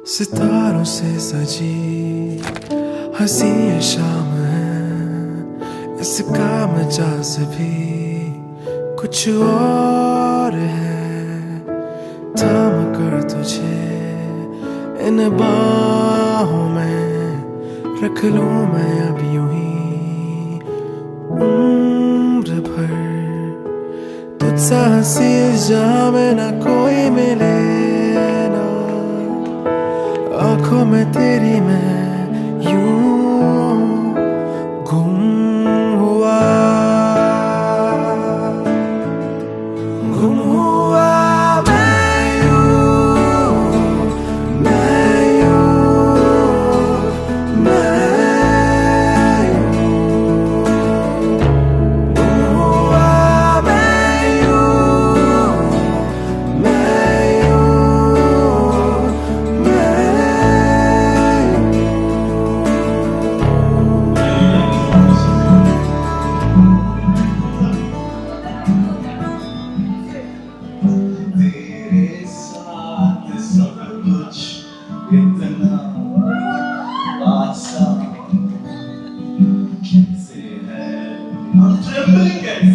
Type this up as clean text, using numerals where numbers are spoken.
सितारों से सजी हंसी ये शाम है, इसका मजाज भी कुछ और है। थाम कर तुझे इन बाहों में रख लूं मैं अब यूं ही उम्र भर। तुझसा हंसी जहां में ना कोई मिले ना, आंखों में तेरी मैं यूं गुम हुआ, गुम हुआ मैं यूं, मैं यूं, मैं यूं, गुम हुआ मैं यूं, मैं यूं, तेरे साथ सब कुछ इतना आसान कैसे है? I'm trembling कैसे?